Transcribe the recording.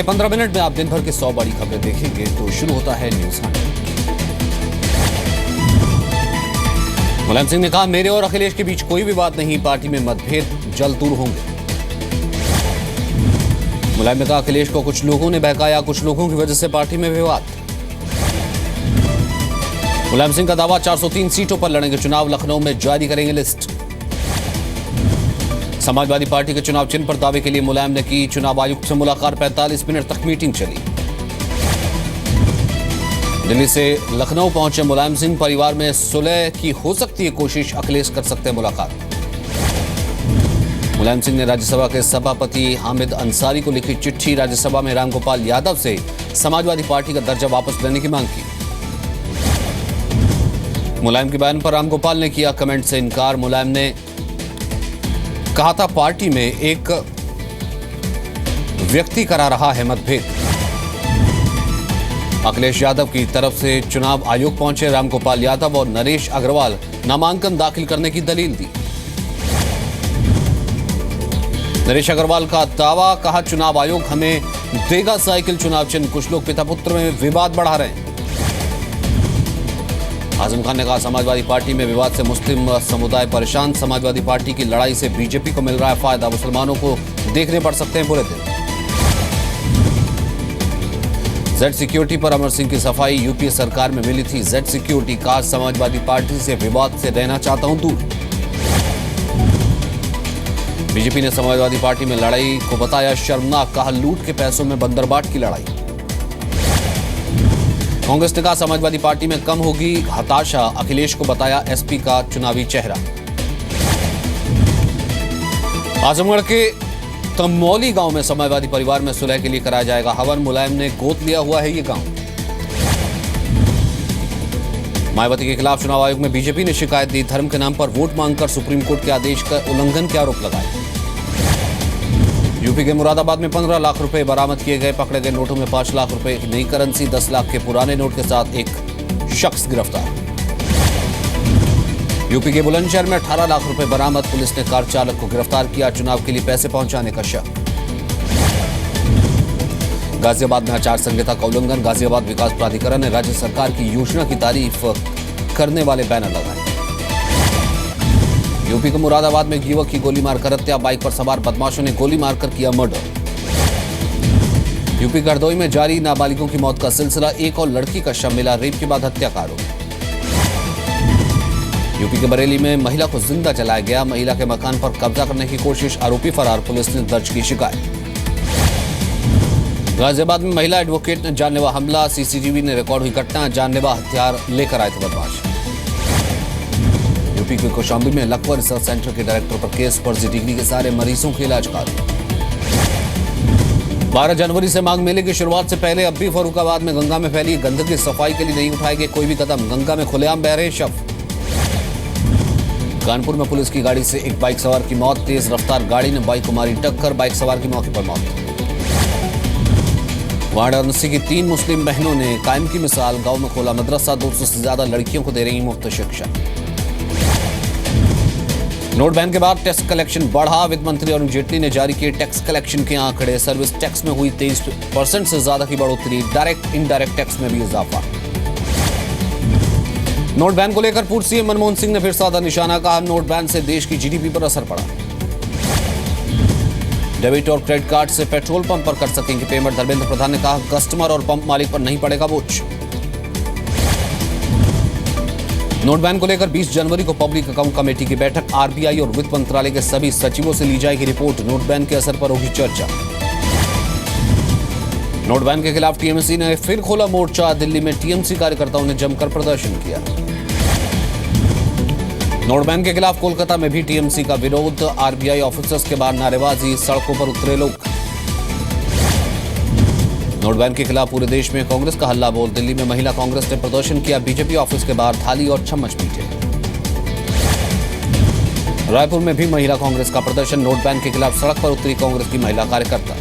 15 minute में आप दिन भर के 100 बड़ी खबरें देखेंगे। तो शुरू होता है न्यूज हंट। मुलायम सिंह ने कहा, मेरे और अखिलेश के बीच कोई विवाद नहीं, पार्टी में मतभेद जल्द दूर होंगे। मुलायम ने कहा, अखिलेश को कुछ लोगों ने बहकाया, कुछ लोगों की वजह से पार्टी में विवाद। मुलायम सिंह का दावा, 403 सीटों पर लड़ेंगे चुनाव, लखनऊ में जारी करेंगे लिस्ट। समाजवादी पार्टी के चुनाव चिन्ह पर दावे के लिए मुलायम ने की चुनाव आयुक्त से मुलाकात, 45 मिनट तक मीटिंग चली। दिल्ली से लखनऊ पहुंचे मुलायम सिंह, परिवार में सुलह की हो सकती है कोशिश, अखिलेश कर सकते हैं मुलाकात। मुलायम सिंह ने राज्यसभा के सभापति हामिद अंसारी को लिखी चिट्ठी, राज्यसभा में रामगोपाल यादव से समाजवादी पार्टी का दर्जा वापस लेने की मांग की। मुलायम के बयान पर रामगोपाल ने किया कमेंट से इनकार। मुलायम ने कहा था, पार्टी में एक व्यक्ति करा रहा है मतभेद। अखिलेश यादव की तरफ से चुनाव आयोग पहुंचे रामगोपाल यादव और नरेश अग्रवाल, नामांकन दाखिल करने की दलील दी। नरेश अग्रवाल का दावा, कहा चुनाव आयोग हमें देगा साइकिल चुनाव चिन्ह, कुछ लोग पिता पुत्र में विवाद बढ़ा रहे हैं। आजम खान ने कहा, समाजवादी पार्टी में विवाद से मुस्लिम समुदाय परेशान, समाजवादी पार्टी की लड़ाई से बीजेपी को मिल रहा है फायदा, मुसलमानों को देखने पड़ सकते हैं बुरे दिन। जेड सिक्योरिटी पर अमर सिंह की सफाई, यूपीए सरकार में मिली थी जेड सिक्योरिटी, कहा समाजवादी पार्टी से विवाद से रहना चाहता हूं दूर। बीजेपी ने समाजवादी पार्टी में लड़ाई को बताया शर्मनाक, कहा लूट के पैसों में बंदरबाट की लड़ाई। कांग्रेस ने कहा, समाजवादी पार्टी में कम होगी हताशा, अखिलेश को बताया एसपी का चुनावी चेहरा। आजमगढ़ के तमौली गांव में समाजवादी परिवार में सुलह के लिए कराया जाएगा हवन, मुलायम ने गोद लिया हुआ है ये गांव। मायावती के खिलाफ चुनाव आयोग में बीजेपी ने शिकायत दी, धर्म के नाम पर वोट मांगकर सुप्रीम कोर्ट के आदेश का उल्लंघन के आरोप लगाए। यूपी के मुरादाबाद में 15 लाख रुपए बरामद किए गए, पकड़े गए नोटों में 5 लाख रुपए की नई करेंसी, 10 लाख के पुराने नोट के साथ एक शख्स गिरफ्तार। यूपी के बुलंदशहर में 18 लाख रुपए बरामद, पुलिस ने कार चालक को गिरफ्तार किया, चुनाव के लिए पैसे पहुंचाने का शक। गाजियाबाद में आचार संहिता का उल्लंघन, गाजियाबाद विकास प्राधिकरण ने राज्य सरकार की योजना की तारीफ करने वाले बैनर लगाए। यूपी के मुरादाबाद में युवक की गोली मारकर हत्या, बाइक पर सवार बदमाशों ने गोली मारकर किया मर्डर। यूपी के हरदोई में जारी नाबालिगों की मौत का सिलसिला, एक और लड़की का शव मिला, रेप के बाद हत्या का आरोप। यूपी के बरेली में महिला को जिंदा जलाया गया, महिला के मकान पर कब्जा करने की कोशिश, आरोपी फरार, पुलिस ने दर्ज की शिकायत। गाजियाबाद में महिला एडवोकेट ने जानलेवा हमला, सीसीटीवी ने रिकॉर्ड हुई घटना, जानलेवा हथियार लेकर आए थे बदमाश। यूपी के कौशाम्बी में लकवा रिसर्च सेंटर के डायरेक्टर पर केस, फर्जी डिग्री के सारे मरीजों के इलाज का। 12 जनवरी से माघ मेले की शुरुआत से पहले अब भी फर्रुखाबाद में गंगा में फैली गंदगी, सफाई के लिए नहीं उठाएंगे कोई भी कदम, गंगा में खुलेआम बह रहे शव। कानपुर में पुलिस की गाड़ी से एक बाइक सवार की मौत, तेज रफ्तार गाड़ी ने बाइक को मारी टक्कर, बाइक सवार की मौके पर मौत। वाराणसी की 3 मुस्लिम बहनों ने कायम की मिसाल, गांव में खोला मदरसा, 200 से ज्यादा लड़कियों को दे रही मुफ्त शिक्षा। नोट बैन के बाद टैक्स कलेक्शन बढ़ा, वित्त मंत्री अरुण जेटली ने जारी किए टैक्स कलेक्शन के आंकड़े, सर्विस टैक्स में हुई 23% से ज्यादा की बढ़ोतरी, डायरेक्ट इनडायरेक्ट टैक्स में भी इजाफा। नोट बैन को लेकर पूर्व सीएम मनमोहन सिंह ने फिर साधा निशाना, कहा नोट बैन से देश की जीडीपी पर असर पड़ा। डेबिट और क्रेडिट कार्ड से पेट्रोल पंप पर कर सकेंगे पेमेंट, धर्मेंद्र प्रधान ने कहा कस्टमर और पंप मालिक पर नहीं पड़ेगा बोझ। नोट बैन को लेकर 20 जनवरी को पब्लिक अकाउंट कमेटी की बैठक, आरबीआई और वित्त मंत्रालय के सभी सचिवों से ली जाएगी रिपोर्ट, नोट बैन के असर पर होगी चर्चा। नोट बैन के खिलाफ टीएमसी ने फिर खोला मोर्चा, दिल्ली में टीएमसी कार्यकर्ताओं ने जमकर प्रदर्शन किया। नोट बैन के खिलाफ कोलकाता में भी टीएमसी का विरोध, आरबीआई ऑफिसर्स के बाहर नारेबाजी, सड़कों पर उतरे लोग। नोट बैन के खिलाफ पूरे देश में कांग्रेस का हल्ला बोल, दिल्ली में महिला कांग्रेस ने प्रदर्शन किया, बीजेपी ऑफिस के बाहर थाली और चम्मच पीटे। रायपुर में भी महिला कांग्रेस का प्रदर्शन, नोट बैन के खिलाफ सड़क पर उतरी कांग्रेस की महिला कार्यकर्ता।